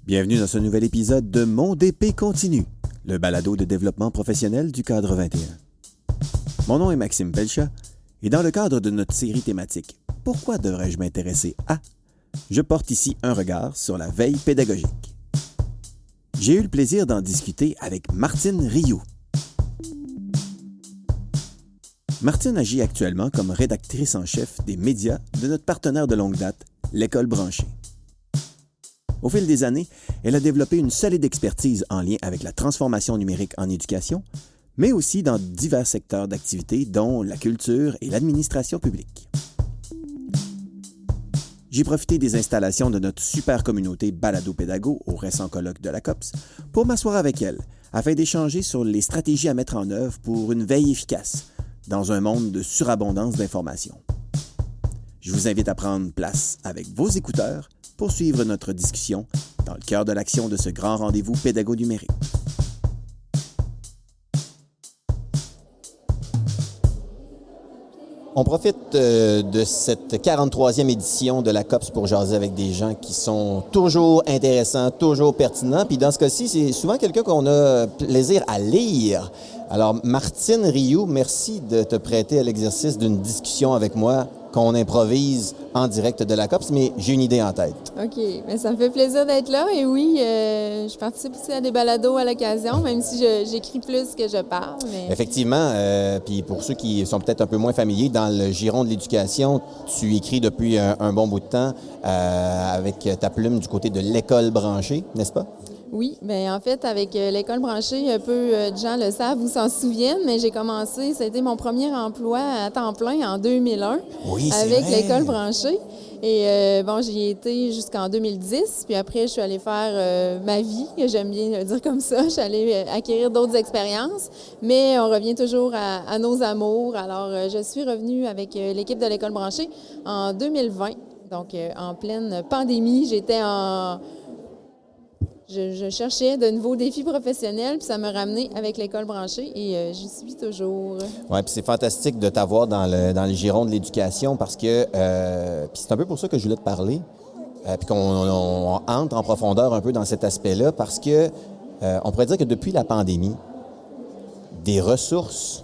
Bienvenue dans ce nouvel épisode de Mon DP continue, le balado de développement professionnel du cadre 21. Mon nom est Maxime Pelcha et dans le cadre de notre série thématique « Pourquoi devrais-je m'intéresser à ?» je porte ici un regard sur la veille pédagogique. J'ai eu le plaisir d'en discuter avec Martine Rioux. Martine agit actuellement comme rédactrice en chef des médias de notre partenaire de longue date, l'École branchée. Au fil des années, elle a développé une solide expertise en lien avec la transformation numérique en éducation, mais aussi dans divers secteurs d'activité, dont la culture et l'administration publique. J'ai profité des installations de notre super communauté Balado-Pédago au récent colloque de la COPS pour m'asseoir avec elle, afin d'échanger sur les stratégies à mettre en œuvre pour une veille efficace dans un monde de surabondance d'informations. Je vous invite à prendre place avec vos écouteurs pour suivre notre discussion dans le cœur de l'action de ce grand rendez-vous pédago-numérique. On profite de cette 43e édition de la COPS pour jaser avec des gens qui sont toujours intéressants, toujours pertinents. Puis dans ce cas-ci, c'est souvent quelqu'un qu'on a plaisir à lire. Alors, Martine Rioux, merci de te prêter à l'exercice d'une discussion avec moi qu'on improvise en direct de la COPS, mais j'ai une idée en tête. OK. Mais ça me fait plaisir d'être là. Et oui, je participe aussi à des balados à l'occasion, même si j'écris plus que je parle. Mais... Effectivement. Puis pour ceux qui sont peut-être un peu moins familiers, dans le giron de l'éducation, tu écris depuis un bon bout de temps avec ta plume du côté de l'École branchée, n'est-ce pas? Oui, bien en fait, avec l'École branchée, peu de gens le savent ou s'en souviennent, mais j'ai commencé, ça a été mon premier emploi à temps plein en 2001 avec l'École branchée. Et j'y ai été jusqu'en 2010, puis après, je suis allée faire ma vie, j'aime bien le dire comme ça. Je suis allée acquérir d'autres expériences, mais on revient toujours à nos amours. Alors, je suis revenue avec l'équipe de l'École branchée en 2020, donc en pleine pandémie. Je cherchais de nouveaux défis professionnels, puis ça m'a ramené avec l'École branchée et j'y suis toujours. Oui, puis c'est fantastique de t'avoir dans le giron de l'éducation parce que, puis c'est un peu pour ça que je voulais te parler, puis qu'on entre en profondeur un peu dans cet aspect-là parce que on pourrait dire que depuis la pandémie, des ressources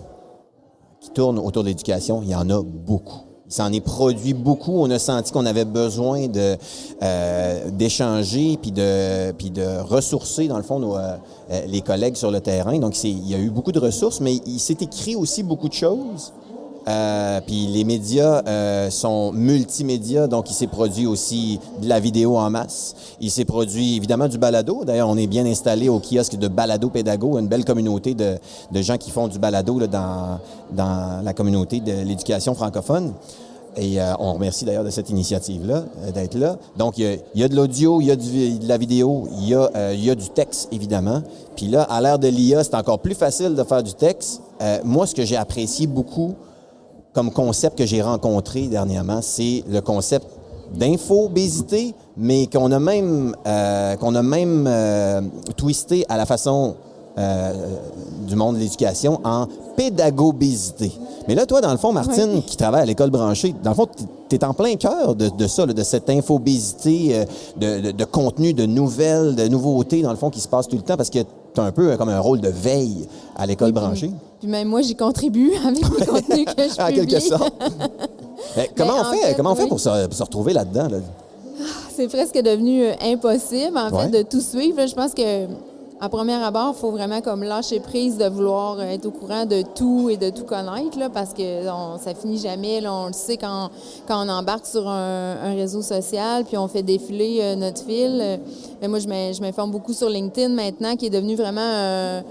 qui tournent autour de l'éducation, il y en a beaucoup. Il s'en est produit beaucoup. On a senti qu'on avait besoin d'échanger puis de ressourcer, dans le fond, les collègues sur le terrain. Donc, il y a eu beaucoup de ressources, mais il s'est écrit aussi beaucoup de choses. Puis les médias sont multimédia, donc il s'est produit aussi de la vidéo en masse. Il s'est produit évidemment du balado. D'ailleurs, on est bien installé au kiosque de Balado-Pédago, une belle communauté de gens qui font du balado là, dans la communauté de l'éducation francophone. Et on remercie d'ailleurs de cette initiative-là, d'être là. Donc, il y a de l'audio, il y a de la vidéo, il y a du texte, évidemment. Puis là, à l'ère de l'IA, c'est encore plus facile de faire du texte. Moi, ce que j'ai apprécié beaucoup comme concept que j'ai rencontré dernièrement, c'est le concept d'infobésité, mais qu'on a même twisté à la façon du monde de l'éducation en pédagobésité. Mais là, toi, dans le fond, Martine, qui travaille à l'École branchée, dans le fond, tu es en plein cœur de ça, là, de cette infobésité, de contenu, de nouvelles, de nouveautés, dans le fond, qui se passe tout le temps, parce que tu as un peu comme un rôle de veille à l'École branchée. Puis même moi, j'y contribue avec les contenus que je publie. En quelque sorte. Comment on fait pour se retrouver là-dedans? Là? C'est presque devenu impossible, en fait, de tout suivre. Là, je pense que à premier abord, il faut vraiment comme lâcher prise de vouloir être au courant de tout et de tout connaître, là, parce que ça finit jamais. Là, on le sait quand on embarque sur un réseau social, puis on fait défiler notre fil. Mais moi, je m'informe beaucoup sur LinkedIn maintenant, qui est devenu vraiment,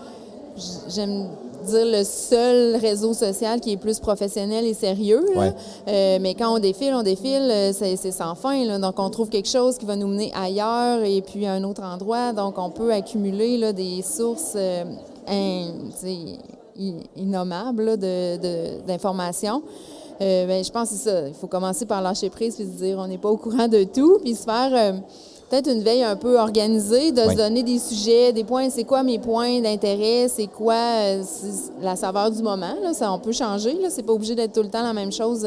j'aime dire, le seul réseau social qui est plus professionnel et sérieux. Là. Mais quand on défile, c'est sans fin. Là. Donc, on trouve quelque chose qui va nous mener ailleurs et puis à un autre endroit. Donc, on peut accumuler là, des sources innommables là, d'informations. Je pense que c'est ça. Il faut commencer par lâcher prise puis se dire on n'est pas au courant de tout, puis se faire peut-être une veille un peu organisée, de Oui. se donner des sujets, des points, c'est quoi mes points d'intérêt, c'est quoi la saveur du moment. Là, ça, on peut changer, là, c'est pas obligé d'être tout le temps la même chose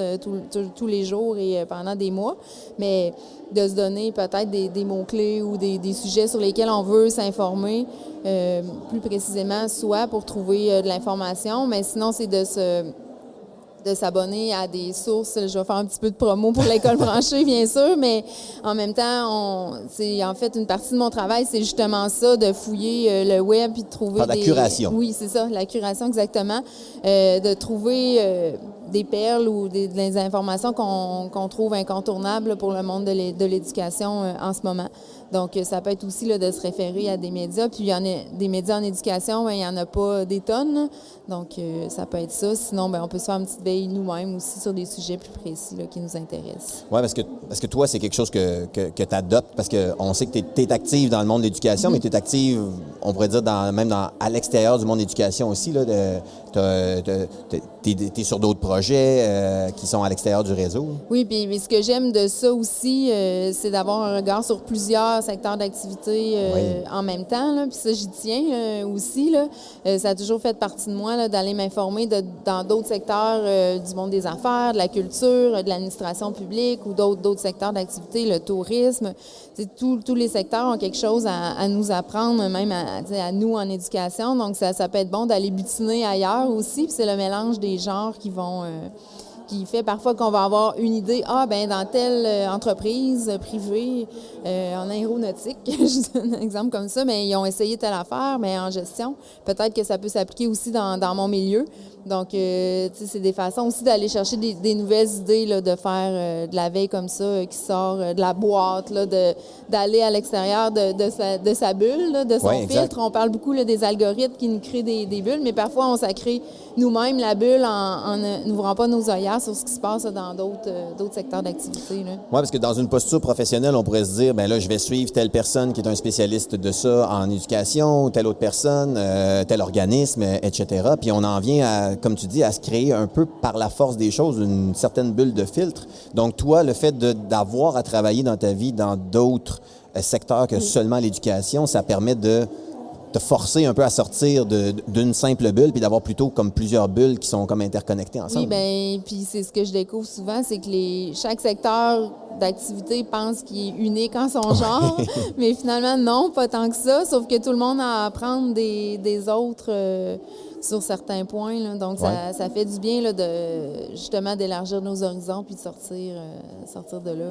tous les jours et pendant des mois, mais de se donner peut-être des mots-clés ou des sujets sur lesquels on veut s'informer plus précisément, soit pour trouver de l'information, mais sinon c'est de s'abonner à des sources. Je vais faire un petit peu de promo pour l'école branchée, bien sûr, mais en même temps, c'est en fait une partie de mon travail, c'est justement ça, de fouiller le web puis de trouver Faire de la curation. Oui, c'est ça, la curation exactement, de trouver des perles ou des informations qu'on trouve incontournables pour le monde de l'éducation en ce moment. Donc, ça peut être aussi là, de se référer à des médias. Puis, il y en a des médias en éducation, il n'y en a pas des tonnes. Donc, ça peut être ça. Sinon, on peut se faire une petite veille nous-mêmes aussi sur des sujets plus précis là, qui nous intéressent. Oui, parce que toi, c'est quelque chose que tu adoptes, parce qu'on sait que tu es active dans le monde de l'éducation, mais tu es active, on pourrait dire, à l'extérieur du monde de l'éducation aussi. Tu es sur d'autres projets qui sont à l'extérieur du réseau. Oui, puis ce que j'aime de ça aussi, c'est d'avoir un regard sur plusieurs secteurs d'activité en même temps. Là. Puis ça, j'y tiens aussi. Là. Ça a toujours fait partie de moi là, d'aller m'informer dans d'autres secteurs du monde des affaires, de la culture, de l'administration publique ou d'autres secteurs d'activité, le tourisme. Tous les secteurs ont quelque chose à nous apprendre, même à nous en éducation. Donc, ça peut être bon d'aller butiner ailleurs aussi. Puis c'est le mélange des genres qui fait parfois qu'on va avoir une idée, dans telle entreprise privée, en aéronautique, je donne un exemple comme ça, mais ils ont essayé telle affaire, mais en gestion. Peut-être que ça peut s'appliquer aussi dans mon milieu. Donc, c'est des façons aussi d'aller chercher des nouvelles idées, là, de faire de la veille comme ça, qui sort de la boîte, là, d'aller à l'extérieur de sa bulle, là, de son filtre. On parle beaucoup là, des algorithmes qui nous créent des bulles, mais parfois, on s'accrée nous-mêmes la bulle en n'ouvrant pas nos œillères sur ce qui se passe là, dans d'autres secteurs d'activité. Oui, parce que dans une posture professionnelle, on pourrait se dire, là, je vais suivre telle personne qui est un spécialiste de ça en éducation, telle autre personne, tel organisme, etc. Puis on en vient à, comme tu dis, à se créer un peu par la force des choses une certaine bulle de filtre. Donc toi, le fait d'avoir à travailler dans ta vie dans d'autres secteurs que seulement l'éducation, ça permet de te forcer un peu à sortir d'une simple bulle puis d'avoir plutôt comme plusieurs bulles qui sont comme interconnectées ensemble. Oui, puis c'est ce que je découvre souvent, c'est que chaque secteur d'activité pense qu'il est unique en son genre, mais finalement, non, pas tant que ça, sauf que tout le monde a à apprendre des autres sur certains points. Là. Donc, ça fait du bien là, justement d'élargir nos horizons puis de sortir de là.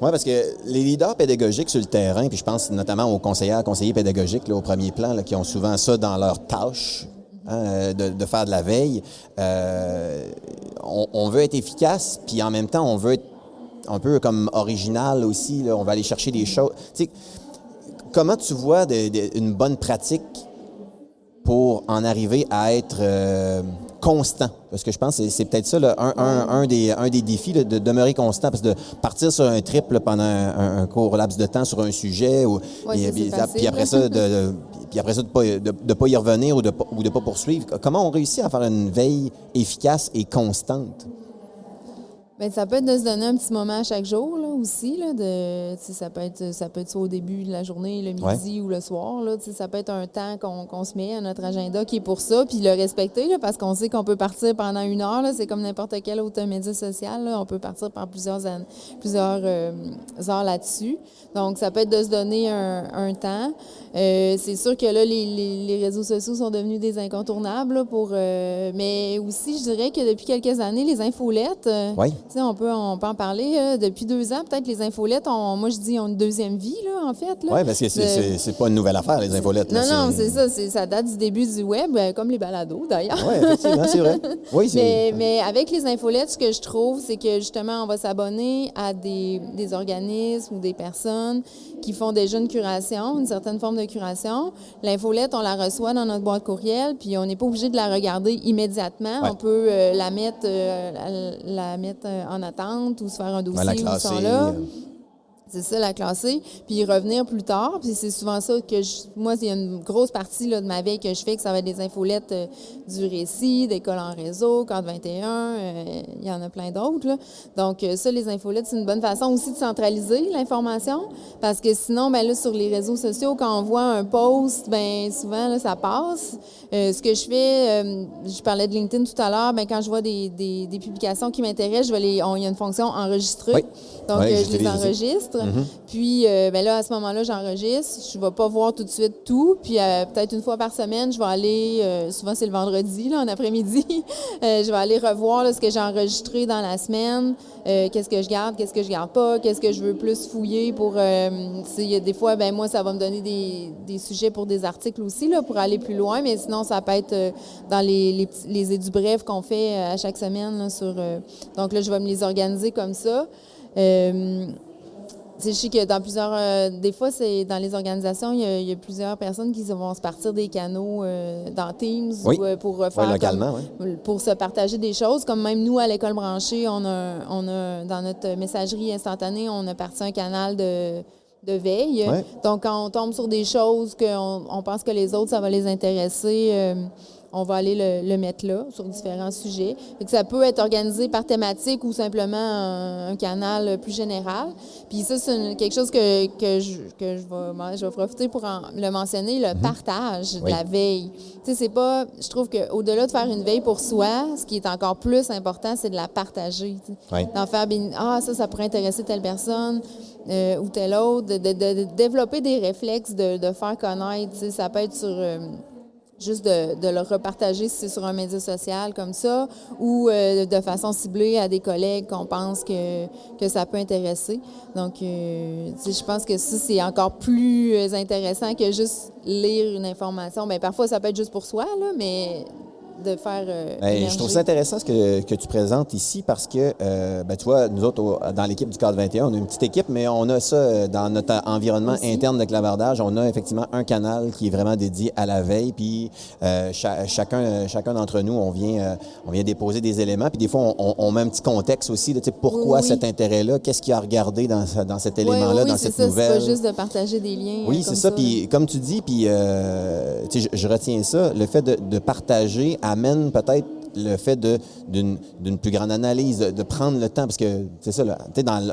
Oui, parce que les leaders pédagogiques sur le terrain, puis je pense notamment aux conseillers pédagogiques là, au premier plan, là, qui ont souvent ça dans leur tâche, de faire de la veille, on veut être efficace, puis en même temps, on veut être un peu comme original aussi. Là, on va aller chercher des choses. Tu sais, comment tu vois une bonne pratique pour en arriver à être constant? Parce que je pense que c'est peut-être ça, là, un des défis, là, de demeurer constant. Parce que de partir sur un trip là, pendant un court laps de temps sur un sujet, puis après ça, de pas y revenir ou de pas poursuivre. Comment on réussit à faire une veille efficace et constante? Bien, ça peut être de se donner un petit moment à chaque jour là, aussi. Là, ça peut être soit au début de la journée, le midi ou le soir. Là, ça peut être un temps qu'on se met à notre agenda qui est pour ça, puis le respecter là, parce qu'on sait qu'on peut partir pendant 1 heure. Là, c'est comme n'importe quel autre média social. Là, on peut partir par plusieurs heures là-dessus. Donc, ça peut être de se donner un temps. C'est sûr que là, les réseaux sociaux sont devenus des incontournables là, mais aussi, je dirais que depuis quelques années, les infolettes... On peut en parler. Depuis 2 ans, peut-être, les infolettes, moi, je dis, ont une deuxième vie, là, en fait. Oui, parce que c'est pas une nouvelle affaire, les infolettes. Non, c'est ça. Ça date du début du web, comme les balados, d'ailleurs. Oui, effectivement, c'est vrai. Oui, mais avec les infolettes, ce que je trouve, c'est que, justement, on va s'abonner à des organismes ou des personnes qui font déjà une curation, une certaine forme de curation. L'infolette, on la reçoit dans notre boîte courriel, puis on n'est pas obligé de la regarder immédiatement. Ouais. On peut la mettre en attente ou se faire un dossier où ils sont là. C'est ça, la classer, puis y revenir plus tard. Puis c'est souvent ça que moi, il y a une grosse partie là, de ma veille que je fais, que ça va être des infolettes du récit, d'école en réseau, Cadre 21, il y en a plein d'autres. Là. Donc ça, les infolettes, c'est une bonne façon aussi de centraliser l'information, parce que sinon, ben là, sur les réseaux sociaux, quand on voit un post, ben souvent, là, ça passe. Ce que je fais, je parlais de LinkedIn tout à l'heure, ben quand je vois des publications qui m'intéressent, il y a une fonction enregistrer. Oui. Donc, oui, je les enregistre. Puis, ben là, à ce moment-là, j'enregistre. Je ne vais pas voir tout de suite tout. Puis, peut-être une fois par semaine, je vais aller, souvent c'est le vendredi, là, en après-midi, je vais aller revoir là, ce que j'ai enregistré dans la semaine, qu'est-ce que je garde pas, qu'est-ce que je veux plus fouiller pour... il y a des fois, ben moi, ça va me donner des sujets pour des articles aussi, là, pour aller plus loin. Mais sinon, ça peut être dans les édus brefs qu'on fait à chaque semaine. Là, donc là, je vais me les organiser comme ça. Je sais que dans plusieurs... des fois, c'est dans les organisations, il y a plusieurs personnes qui vont se partir des canaux dans Teams oui. ou pour faire localement, pour se partager des choses. Comme même nous, à l'École branchée, on a dans notre messagerie instantanée, on a parti un canal de veille. Ouais. Donc, quand on tombe sur des choses qu'on pense que les autres, ça va les intéresser... on va aller le mettre là, sur différents sujets. Fait que ça peut être organisé par thématique ou simplement un canal plus général. Puis ça, c'est quelque chose que je vais profiter pour le mentionner, le partage de la veille. Tu sais, c'est pas... Je trouve qu'au-delà de faire une veille pour soi, ce qui est encore plus important, c'est de la partager. Oui. D'en faire, ça pourrait intéresser telle personne ou telle autre. De développer des réflexes, de faire connaître. Tu sais, ça peut être sur... juste de le repartager si c'est sur un média social comme ça ou de façon ciblée à des collègues qu'on pense que ça peut intéresser. Donc, je pense que ça, c'est encore plus intéressant que juste lire une information. Bien, parfois, ça peut être juste pour soi, là, mais de faire je trouve ça intéressant ce que tu présentes ici parce que, tu vois, nous autres, dans l'équipe du Cadre 21, on a une petite équipe, mais on a ça dans notre environnement interne de clavardage. On a effectivement un canal qui est vraiment dédié à la veille, puis chacun d'entre nous, on vient déposer des éléments, puis des fois, on met un petit contexte aussi, là, pourquoi cet intérêt-là, qu'est-ce qu'il y a à regarder dans cet élément-là, dans cette nouvelle. C'est pas juste de partager des liens. Oui, c'est ça, puis comme tu dis, puis je retiens ça, le fait de partager amène peut-être le fait d'une plus grande analyse, de prendre le temps, parce que c'est ça, là,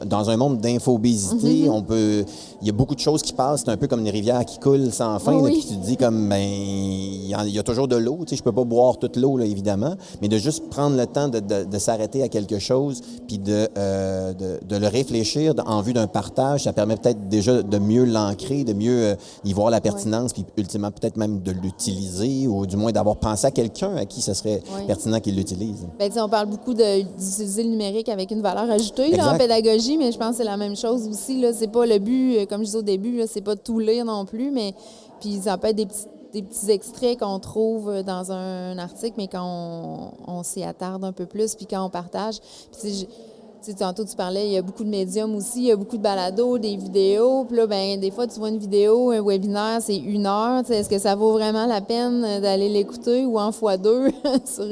dans un monde d'infobésité, il y a beaucoup de choses qui passent, c'est un peu comme une rivière qui coule sans fin, là, puis tu te dis comme, il y a toujours de l'eau, tu sais, je peux pas boire toute l'eau, là, évidemment, mais de juste prendre le temps de s'arrêter à quelque chose, puis de le réfléchir en vue d'un partage, ça permet peut-être déjà de mieux l'ancrer, de mieux y voir la pertinence, puis ultimement peut-être même de l'utiliser, ou du moins d'avoir pensé à quelqu'un à qui ce serait pertinent qu'il l'utilise. Bien, on parle beaucoup d'utiliser le numérique avec une valeur ajoutée là, en pédagogie, mais je pense que c'est la même chose aussi. Là. C'est pas le but, comme je disais au début, là, c'est pas de tout lire non plus, mais puis ça peut être des petits extraits qu'on trouve dans un article, mais quand on s'y attarde un peu plus, puis quand on partage. Puis tantôt, tu parlais, il y a beaucoup de médiums aussi, il y a beaucoup de balados, des vidéos. Puis là, ben des fois, tu vois une vidéo, un webinaire, c'est 1 heure. Est-ce que ça vaut vraiment la peine d'aller l'écouter ou en x2 sur...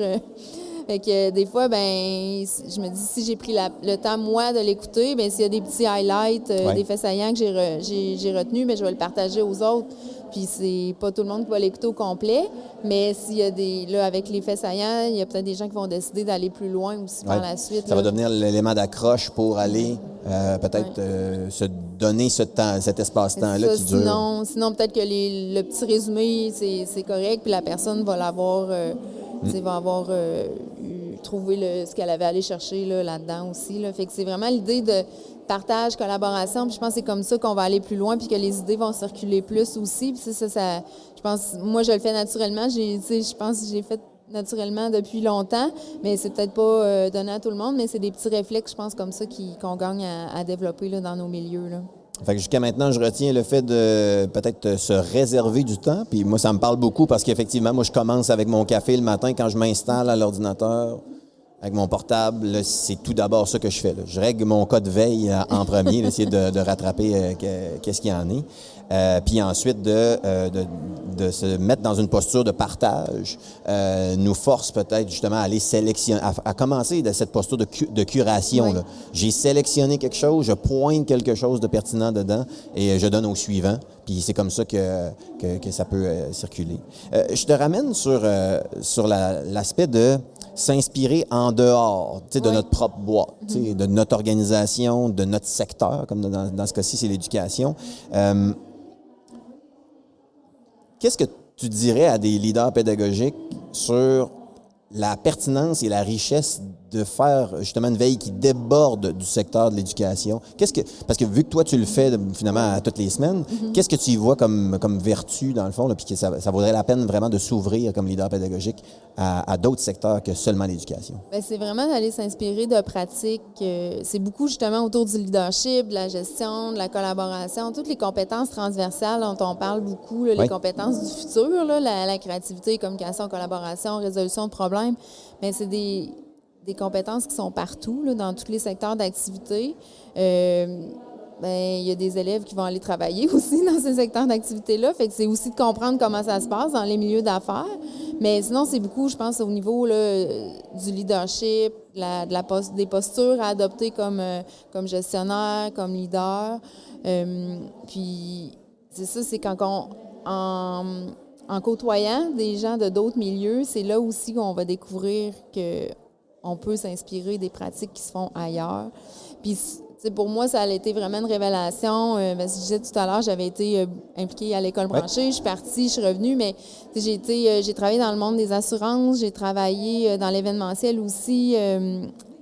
Fait que des fois, ben je me dis, si j'ai pris le temps, moi, de l'écouter, bien, s'il y a des petits highlights, des faits saillants que j'ai retenus, bien, je vais le partager aux autres. Puis c'est pas tout le monde qui va l'écouter au complet, mais s'il y a là, avec les faits saillants, il y a peut-être des gens qui vont décider d'aller plus loin aussi par la suite. Ça va devenir l'élément d'accroche pour aller peut-être se donner cet espace-temps-là qui dure. Sinon, peut-être que le petit résumé, c'est correct, puis la personne va l'avoir... va avoir trouvé ce qu'elle avait allé chercher là-dedans aussi. Là. Fait que c'est vraiment l'idée de partage, collaboration. Puis je pense que c'est comme ça qu'on va aller plus loin puis que les idées vont circuler plus aussi. Puis ça, je pense, moi, je le fais naturellement. Je pense que j'ai fait naturellement depuis longtemps, mais c'est peut-être pas donné à tout le monde, mais c'est des petits réflexes, je pense, comme ça qu'on gagne à développer là, dans nos milieux. Là. Fait que jusqu'à maintenant, je retiens le fait de peut-être se réserver du temps. Puis moi, ça me parle beaucoup parce qu'effectivement, moi, je commence avec mon café le matin quand je m'installe à l'ordinateur. avec mon portable, là, c'est tout d'abord ça que je fais. Là. Je règle mon code veille en premier, essayer de rattraper qu'est-ce qu'il y en est. Puis ensuite, de se mettre dans une posture de partage nous force peut-être justement à aller sélectionner, à commencer de cette posture de curation. Oui. Là. J'ai sélectionné quelque chose, je pointe quelque chose de pertinent dedans et je donne au suivant. Puis c'est comme ça que ça peut circuler. Je te ramène sur l'aspect de s'inspirer en dehors de notre propre boîte, de notre organisation, de notre secteur, comme dans ce cas-ci, c'est l'éducation. Qu'est-ce que tu dirais à des leaders pédagogiques sur la pertinence et la richesse de faire justement une veille qui déborde du secteur de l'éducation? Parce que vu que toi, tu le fais finalement à toutes les semaines, qu'est-ce que tu y vois comme vertu, dans le fond, là, puis que ça vaudrait la peine vraiment de s'ouvrir comme leader pédagogique à d'autres secteurs que seulement l'éducation? Bien, c'est vraiment d'aller s'inspirer de pratiques. C'est beaucoup justement autour du leadership, de la gestion, de la collaboration, toutes les compétences transversales dont on parle beaucoup, là, les compétences du futur, là, la créativité, communication, collaboration, résolution de problèmes. Bien, c'est des compétences qui sont partout, là, dans tous les secteurs d'activité. Il y a des élèves qui vont aller travailler aussi dans ces secteurs d'activité-là. Fait que c'est aussi de comprendre comment ça se passe dans les milieux d'affaires. Mais sinon, c'est beaucoup, je pense, au niveau là, du leadership, des postures à adopter comme gestionnaire, comme leader. Puis, c'est ça, c'est quand en côtoyant des gens de d'autres milieux, c'est là aussi qu'on va découvrir qu'on peut s'inspirer des pratiques qui se font ailleurs. Puis, pour moi, ça a été vraiment une révélation. Je disais tout à l'heure, j'avais été impliquée à l'école branchée. Je suis partie, je suis revenue, mais j'ai travaillé dans le monde des assurances, j'ai travaillé dans l'événementiel aussi.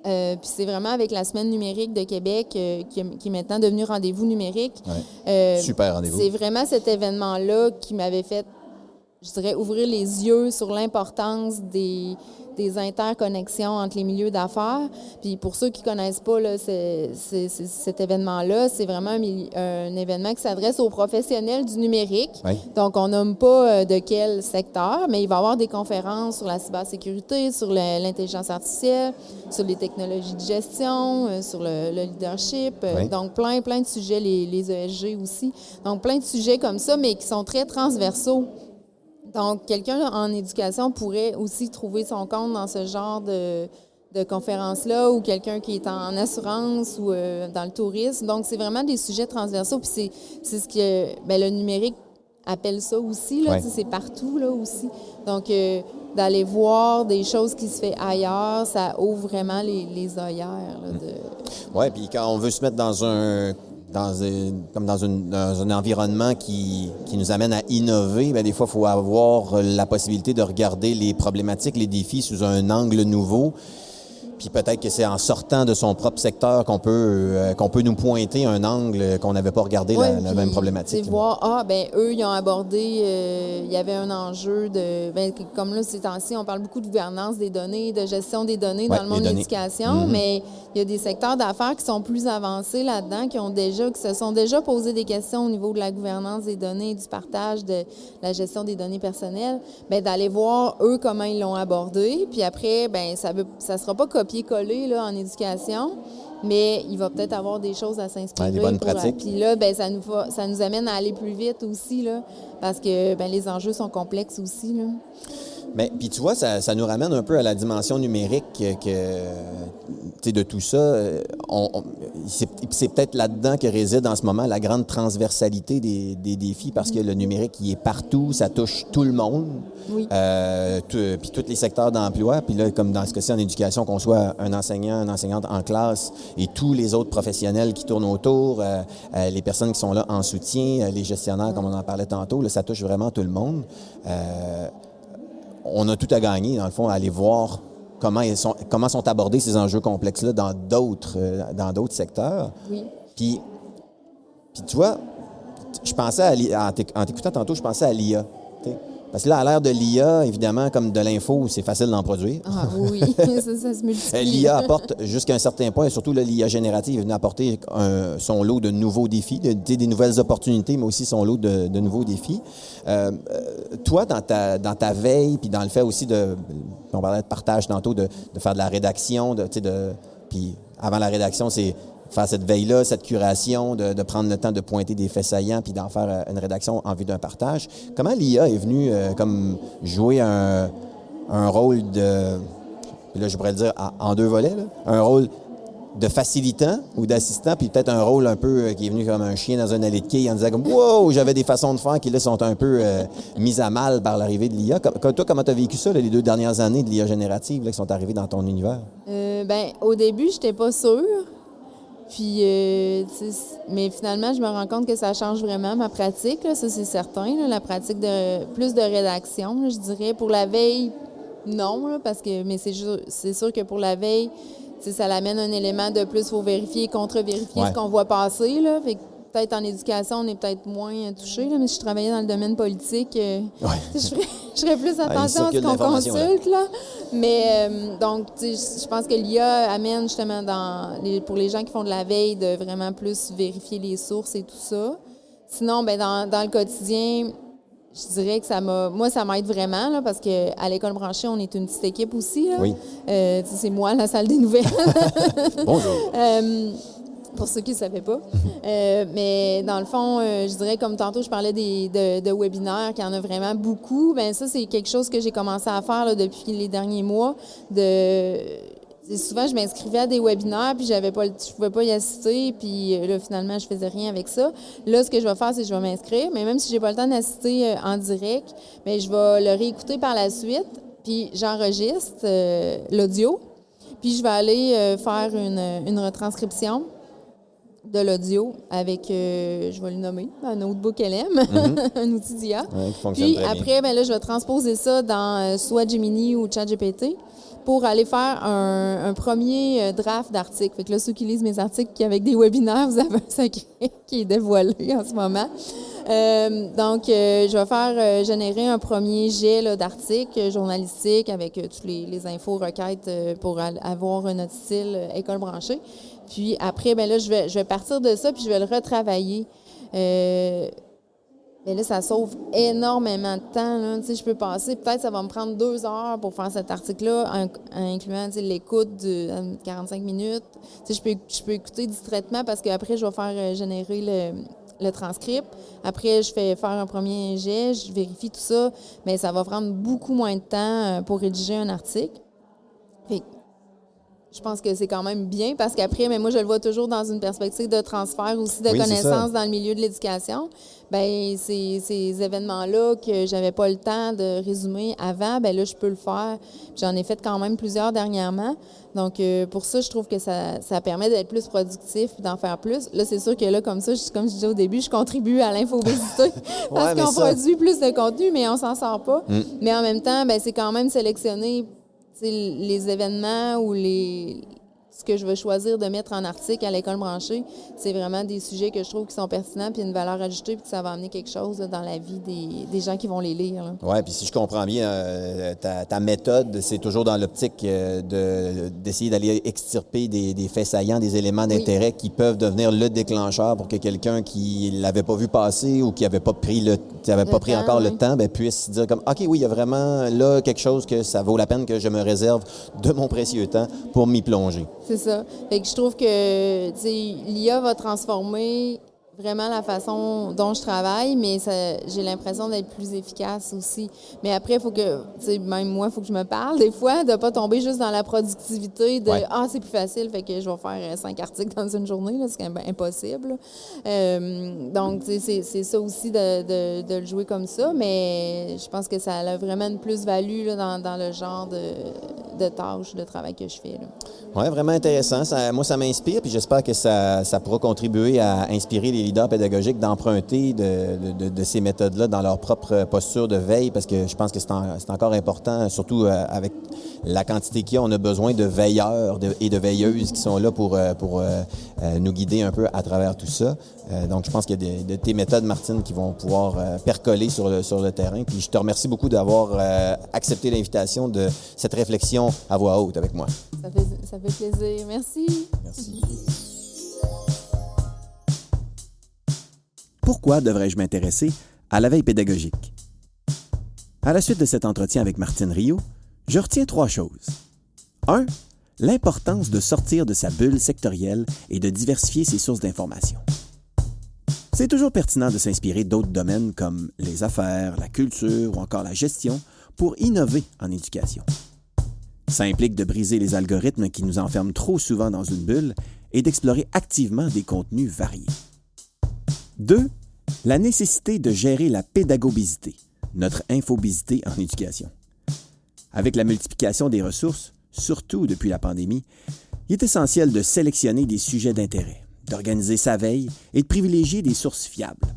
Puis c'est vraiment avec la Semaine numérique de Québec qui est maintenant devenue Rendez-vous numérique. Super rendez-vous. C'est vraiment cet événement-là qui m'avait fait, je dirais, ouvrir les yeux sur l'importance des interconnexions entre les milieux d'affaires. Puis pour ceux qui ne connaissent pas là, cet événement-là, c'est vraiment un événement qui s'adresse aux professionnels du numérique. Oui. Donc, on nomme pas de quel secteur, mais il va y avoir des conférences sur la cybersécurité, sur l'intelligence artificielle, sur les technologies de gestion, sur le leadership. Oui. Donc, plein de sujets, les ESG aussi. Donc, plein de sujets comme ça, mais qui sont très transversaux. Donc, quelqu'un en éducation pourrait aussi trouver son compte dans ce genre de conférence-là ou quelqu'un qui est en assurance ou dans le tourisme. Donc, c'est vraiment des sujets transversaux. Puis c'est ce que le numérique appelle ça aussi. Là, c'est partout là aussi. Donc, d'aller voir des choses qui se font ailleurs, ça ouvre vraiment les œillères. Oui, puis quand on veut se mettre dans un environnement qui nous amène à innover, bien, des fois, il faut avoir la possibilité de regarder les problématiques, les défis sous un angle nouveau. Puis peut-être que c'est en sortant de son propre secteur qu'on peut nous pointer un angle qu'on n'avait pas regardé la même problématique. C'est voir, eux, ils ont abordé, il y avait un enjeu comme là, ces temps-ci, on parle beaucoup de gouvernance des données, de gestion des données dans le monde de l'éducation, mais il y a des secteurs d'affaires qui sont plus avancés là-dedans, qui se sont déjà posé des questions au niveau de la gouvernance des données, du partage, de la gestion des données personnelles, d'aller voir, eux, comment ils l'ont abordé. Puis après, ça sera pas copier-coller là, en éducation, mais il va peut-être avoir des choses à s'inspirer. Des bonnes pratiques. Puis là, ça nous amène à aller plus vite aussi, là, parce que les enjeux sont complexes aussi. Là. Mais puis tu vois, ça nous ramène un peu à la dimension numérique de tout ça. C'est peut-être là-dedans que réside en ce moment la grande transversalité des défis, parce que le numérique, il est partout, ça touche tout le monde, puis tous les secteurs d'emploi. Puis là, comme dans ce cas-ci en éducation, qu'on soit un enseignant, une enseignante en classe et tous les autres professionnels qui tournent autour, les personnes qui sont là en soutien, les gestionnaires, comme on en parlait tantôt, là, ça touche vraiment tout le monde. On a tout à gagner, dans le fond, à aller voir comment sont abordés ces enjeux complexes-là dans d'autres secteurs. Oui. Puis tu vois, je pensais en t'écoutant tantôt, je pensais à l'IA. Parce que là, à l'ère de l'IA, évidemment, comme de l'info, c'est facile d'en produire. Ah oui, ça se multiplie. L'IA apporte jusqu'à un certain point, et surtout l'IA générative est venue apporter son lot de nouveaux défis, des nouvelles opportunités, mais aussi son lot de nouveaux défis. Toi, dans ta veille, puis dans le fait aussi on parlait de partage tantôt, de faire de la rédaction, puis avant la rédaction, c'est faire cette veille-là, cette curation, de prendre le temps de pointer des faits saillants puis d'en faire une rédaction en vue d'un partage. Comment l'IA est venue comme jouer un rôle de... Là, je pourrais le dire en deux volets, là, un rôle de facilitant ou d'assistant, puis peut-être un rôle un peu qui est venu comme un chien dans un allée de quilles en disant comme « Wow! » J'avais des façons de faire qui, là, sont un peu mises à mal par l'arrivée de l'IA. Toi, comment tu as vécu ça, là, les 2 dernières années de l'IA générative là, qui sont arrivées dans ton univers? Au début, j'étais pas sûre. Puis, mais finalement, je me rends compte que ça change vraiment ma pratique, là, ça c'est certain, là, la pratique de plus de rédaction, là, je dirais. Pour la veille, non, là, mais c'est sûr que pour la veille, ça l'amène un élément de plus, il faut vérifier, contre-vérifier ce qu'on voit passer. Là, fait que peut-être en éducation, on est peut-être moins touché, là, mais si je travaillais dans le domaine politique, je ferais plus attention à ce qu'on consulte. Là. Mais donc, je pense que l'IA amène justement pour les gens qui font de la veille de vraiment plus vérifier les sources et tout ça. Sinon, dans le quotidien, je dirais que moi, ça m'aide vraiment là, parce qu'à l'école branchée, on est une petite équipe aussi. Là. Oui. C'est moi, la salle des nouvelles. Bonjour. Pour ceux qui ne savaient pas. Mais dans le fond, je dirais, comme tantôt, je parlais de webinaires, qu'il y en a vraiment beaucoup. Bien, ça, c'est quelque chose que j'ai commencé à faire là, depuis les derniers mois. Souvent, je m'inscrivais à des webinaires, puis je ne pouvais pas y assister, puis là, finalement, je faisais rien avec ça. Là, ce que je vais faire, c'est que je vais m'inscrire, mais même si je n'ai pas le temps d'assister en direct, bien, je vais le réécouter par la suite, puis j'enregistre l'audio, puis je vais aller faire une retranscription de l'audio avec, je vais le nommer, un notebook LM, un outil d'IA. Ouais, qui fonctionne puis très après, là, je vais transposer ça dans soit Gemini ou ChatGPT pour aller faire un premier draft d'article. Fait que là, ceux qui lisent mes articles avec des webinaires, vous avez un secret qui est dévoilé en ce moment. Donc, je vais faire générer un premier jet d'articles journalistiques avec toutes les infos, requêtes pour avoir notre style école branchée. Puis après, là, je vais partir de ça puis je vais le retravailler. Mais là, ça sauve énormément de temps. Là. Je peux passer, peut-être ça va me prendre 2 heures pour faire cet article-là, incluant l'écoute de 45 minutes. Je peux écouter distraitement parce qu'après, je vais faire générer le transcript. Après, je fais faire un premier jet, je vérifie tout ça. Mais ça va prendre beaucoup moins de temps pour rédiger un article. Fait je pense que c'est quand même bien parce qu'après, mais moi, je le vois toujours dans une perspective de transfert aussi de connaissances dans le milieu de l'éducation. Bien, ces événements-là que j'avais pas le temps de résumer avant, bien là, je peux le faire. J'en ai fait quand même plusieurs dernièrement. Donc, pour ça, je trouve que ça permet d'être plus productif et d'en faire plus. Là, c'est sûr que là, comme ça, comme je disais au début, je contribue à l'infobésité parce qu'on produit plus de contenu, mais on s'en sort pas. Mais en même temps, bien, c'est quand même sélectionner les événements ou ce que je vais choisir de mettre en article à l'école branchée, c'est vraiment des sujets que je trouve qui sont pertinents puis une valeur ajoutée puis que ça va amener quelque chose là, dans la vie des gens qui vont les lire. Oui, puis si je comprends bien, ta méthode, c'est toujours dans l'optique d'essayer d'aller extirper des faits saillants, des éléments d'intérêt qui peuvent devenir le déclencheur pour que quelqu'un qui ne l'avait pas vu passer ou qui n'avait pas pris encore le temps puisse se dire comme OK, oui, il y a vraiment là quelque chose que ça vaut la peine que je me réserve de mon précieux temps pour m'y plonger. C'est ça. Fait que je trouve que l'IA va transformer vraiment la façon dont je travaille, mais j'ai l'impression d'être plus efficace aussi. Mais après, il faut que, même moi, il faut que je me parle des fois, de ne pas tomber juste dans la productivité de « Ah, c'est plus facile, fait que je vais faire 5 articles dans une journée. » C'est quand même impossible. Donc, c'est ça aussi de le jouer comme ça, mais je pense que ça a vraiment une plus-value là, dans le genre de tâches, de travail que je fais. Oui, vraiment intéressant. Moi, ça m'inspire, puis j'espère que ça pourra contribuer à inspirer les leaders pédagogiques d'emprunter de ces méthodes-là dans leur propre posture de veille, parce que je pense que c'est encore important, surtout avec la quantité qu'il y a. On a besoin de veilleurs et de veilleuses qui sont là pour nous guider un peu à travers tout ça. Donc, je pense qu'il y a de tes méthodes, Martine, qui vont pouvoir percoler sur le terrain. Puis, je te remercie beaucoup d'avoir accepté l'invitation de cette réflexion à voix haute avec moi. Ça fait plaisir. Merci. Merci. Pourquoi devrais-je m'intéresser à la veille pédagogique? À la suite de cet entretien avec Martine Rio, je retiens 3 choses. 1. L'importance de sortir de sa bulle sectorielle et de diversifier ses sources d'information. C'est toujours pertinent de s'inspirer d'autres domaines comme les affaires, la culture ou encore la gestion pour innover en éducation. Ça implique de briser les algorithmes qui nous enferment trop souvent dans une bulle et d'explorer activement des contenus variés. 2. La nécessité de gérer la pédagobésité, notre infobésité en éducation. Avec la multiplication des ressources, surtout depuis la pandémie, il est essentiel de sélectionner des sujets d'intérêt, d'organiser sa veille et de privilégier des sources fiables.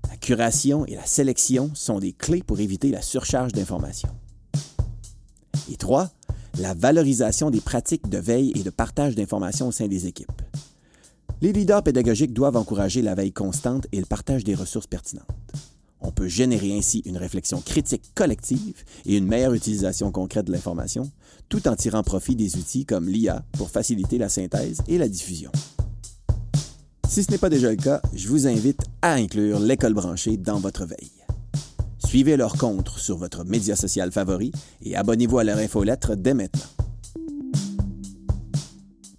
La curation et la sélection sont des clés pour éviter la surcharge d'informations. Et 3. La valorisation des pratiques de veille et de partage d'informations au sein des équipes. Les leaders pédagogiques doivent encourager la veille constante et le partage des ressources pertinentes. On peut générer ainsi une réflexion critique collective et une meilleure utilisation concrète de l'information, tout en tirant profit des outils comme l'IA pour faciliter la synthèse et la diffusion. Si ce n'est pas déjà le cas, je vous invite à inclure l'école branchée dans votre veille. Suivez leur compte sur votre média social favori et abonnez-vous à leur infolettre dès maintenant.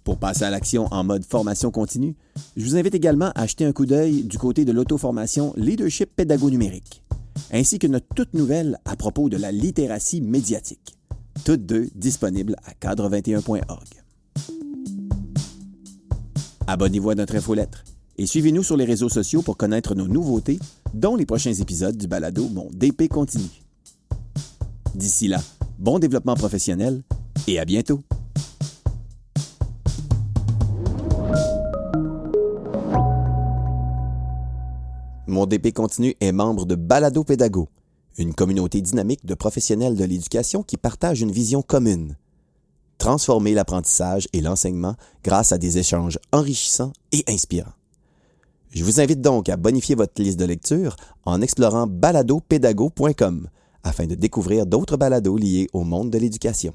Pour passer à l'action en mode formation continue, je vous invite également à jeter un coup d'œil du côté de l'auto-formation Leadership Pédago-Numérique, ainsi que notre toute nouvelle à propos de la littératie médiatique, toutes deux disponibles à cadre21.org. Abonnez-vous à notre infolettre et suivez-nous sur les réseaux sociaux pour connaître nos nouveautés, dont les prochains épisodes du balado Mon DP continue. D'ici là, bon développement professionnel et à bientôt! Mon DP continue est membre de Balado Pédago, une communauté dynamique de professionnels de l'éducation qui partagent une vision commune. Transformer l'apprentissage et l'enseignement grâce à des échanges enrichissants et inspirants. Je vous invite donc à bonifier votre liste de lecture en explorant baladopédago.com afin de découvrir d'autres balados liés au monde de l'éducation.